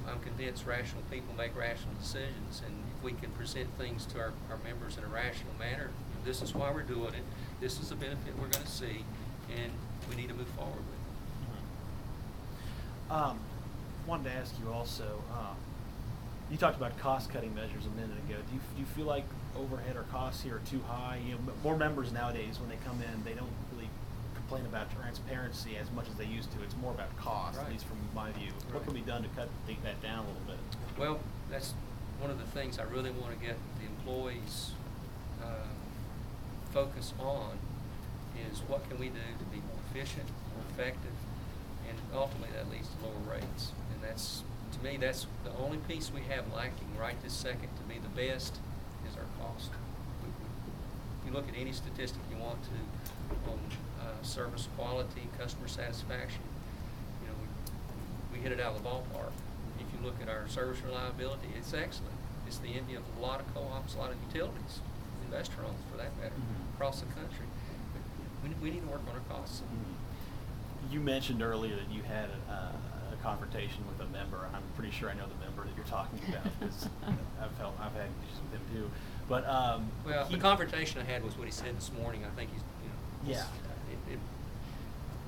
I'm convinced rational people make rational decisions, and if we can present things to our members in a rational manner, this is why we're doing it, this is the benefit we're going to see, and we need to move forward with it. Wanted to ask you also, you talked about cost-cutting measures a minute ago. Do you feel like overhead or costs here are too high? More members nowadays, when they come in, they don't really complain about transparency as much as they used to. It's more about cost, Right. at least from my view. Right. What can be done to take that down a little bit? Well, that's one of the things I really want to get the employees focus on is what can we do to be more efficient, more effective, and ultimately that leads to lower rates. And that's, to me, that's the only piece we have lacking right this second to be the best is our cost. You look at any statistic you want to on service quality, customer satisfaction, we hit it out of the ballpark. If you look at our service reliability, it's excellent. It's the envy of a lot of co-ops, a lot of utilities, investor-owned for that matter, across the country. But we need to work on our costs. You mentioned earlier that you had a confrontation with a member. I'm pretty sure I know the member that you're talking about because I've had issues with him too. But well, the confrontation I had was what he said this morning. I think he's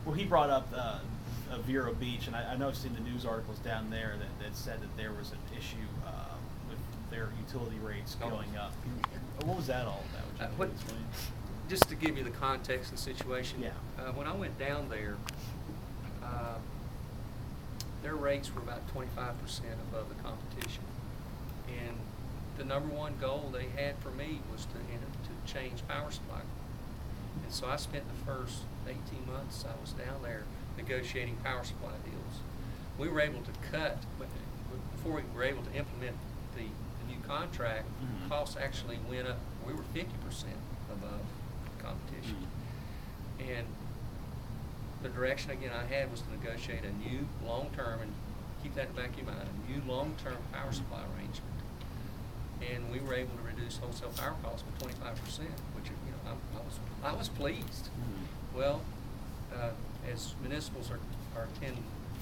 Well, he brought up Vero Beach, and I noticed in the news articles down there that said that there was an issue with their utility rates going up. What was that all about? Would you explain? Just to give you the context of the situation, when I went down there, their rates were about 25% above the competition. And the number one goal they had for me was to change power supply. And so I spent the first 18 months I was down there negotiating power supply deals. We were able to cut, before we were able to implement the new contract, costs actually went up. We were 50% above competition. And the direction again I had was to negotiate a new long-term, and keep that in the back of your mind, a new long-term power supply arrangement. And we were able to reduce wholesale power costs by 25%, which I was pleased. Well, as municipals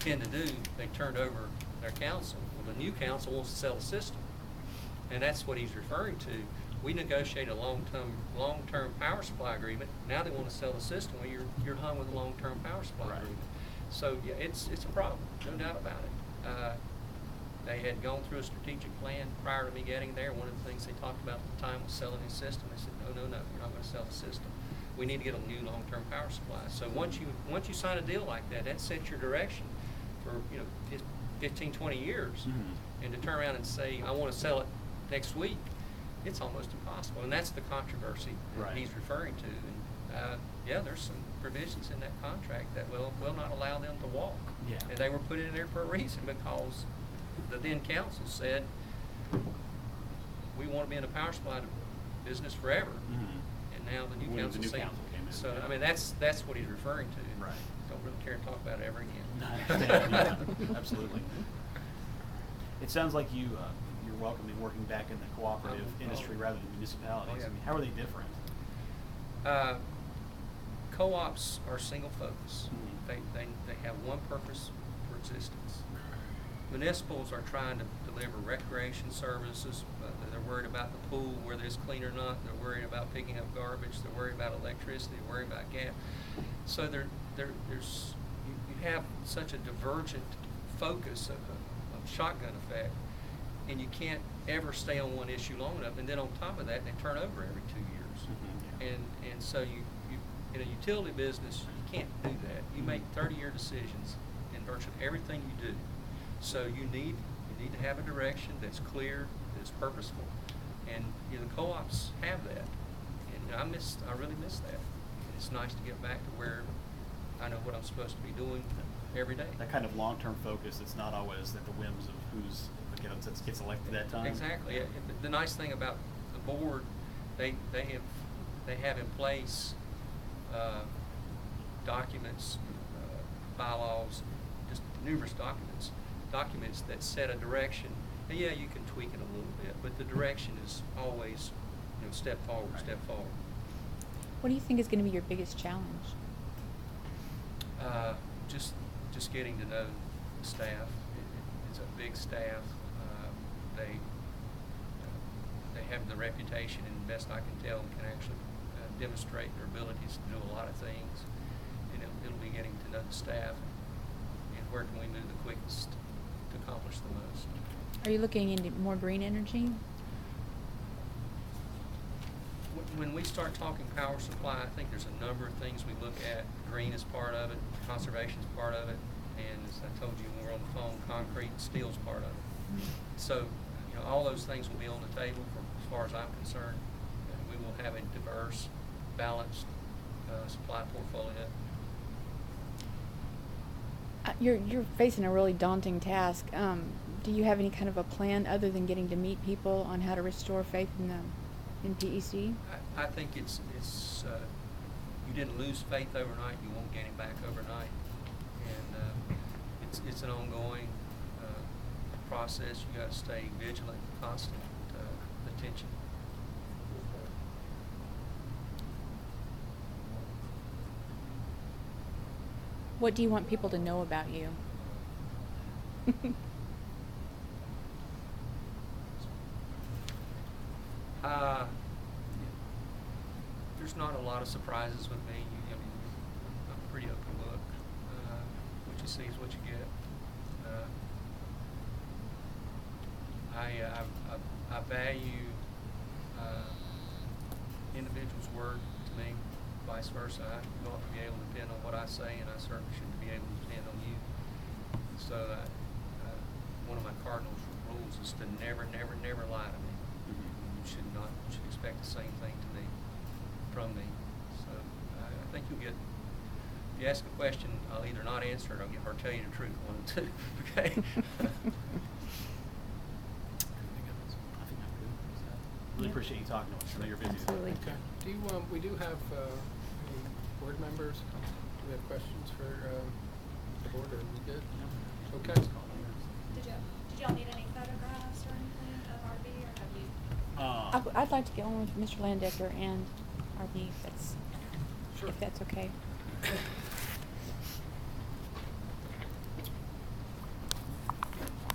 tend to do, they turned over their council. Well, the new council wants to sell the system, and that's what he's referring to. We negotiate a long-term power supply agreement. Now they want to sell the system. Well, you're hung with a long-term power supply agreement. So yeah, it's a problem, no doubt about it. They had gone through a strategic plan prior to me getting there. One of the things they talked about at the time was selling the system. They said, no, you're not going to sell the system. We need to get a new long-term power supply. So once you sign a deal like that, that sets your direction for 15, 20 years. And to turn around and say, I want to sell it next week, it's almost impossible. And that's the controversy that he's referring to. And there's some provisions in that contract that will not allow them to walk. And they were put in there for a reason, because the then council said, we want to be in the power supply business forever. And now the new council came in. So I mean, that's what he's referring to. Right. Don't really care to talk about it ever again. Absolutely. It sounds like you're welcoming working back in the cooperative industry rather than municipalities. I mean, how are they different? Co-ops are single focus. They have one purpose for existence. Municipals are trying to deliver recreation services. They're worried about the pool, whether it's clean or not. They're worried about picking up garbage. They're worried about electricity. They're worried about gas. So you have such a divergent focus of shotgun effect, and you can't ever stay on one issue long enough. And then on top of that, they turn over every 2 years. And so you in a utility business, you can't do that. You make 30-year decisions in virtually everything you do. So you need to have a direction that's clear, that's purposeful, and the co-ops have that. And I really miss that. It's nice to get back to where I know what I'm supposed to be doing every day. That kind of long-term focus. It's not always at the whims of who's gets elected that time. Exactly. The nice thing about the board, they have in place documents, bylaws, just numerous documents that set a direction. And you can tweak it a little bit, but the direction is always, step forward, step forward. What do you think is going to be your biggest challenge? Just getting to know the staff. It's a big staff. They have the reputation, and best I can tell, can actually demonstrate their abilities to do a lot of things. And it'll be getting to know the staff and where can we move the quickest to accomplish the most. Are you looking into more green energy? When we start talking power supply, I think there's a number of things we look at. Green is part of it, conservation is part of it, and as I told you when we were on the phone, concrete and steel is part of it. So, you know, all those things will be on the table as far as I'm concerned. And we will have a diverse, balanced supply portfolio. You're facing a really daunting task. Do you have any kind of a plan other than getting to meet people on how to restore faith in PEC? I think it's you didn't lose faith overnight. You won't gain it back overnight, and it's an ongoing process. You got to stay vigilant, constant attention. What do you want people to know about you? There's not a lot of surprises with me. I mean, I'm pretty open book. What you see is what you get. I value individuals' word to me, vice versa. You ought to be able to depend on what I say, and I certainly should be able to depend on you. So one of my cardinal rules is to never, never, never lie to me. You should expect the same thing to me, from me. So I think you'll get, if you ask a question, I'll either not answer it or tell you the truth, one of the two, okay? Really appreciate you talking to us. I know you're busy. Absolutely. Okay. We do have any board members. Do we have questions for the board? Are we good? Okay. Did y'all need any photographs or anything of RV, or have you? I'd like to get one with Mr. Landecker and RV, if that's Sure. okay.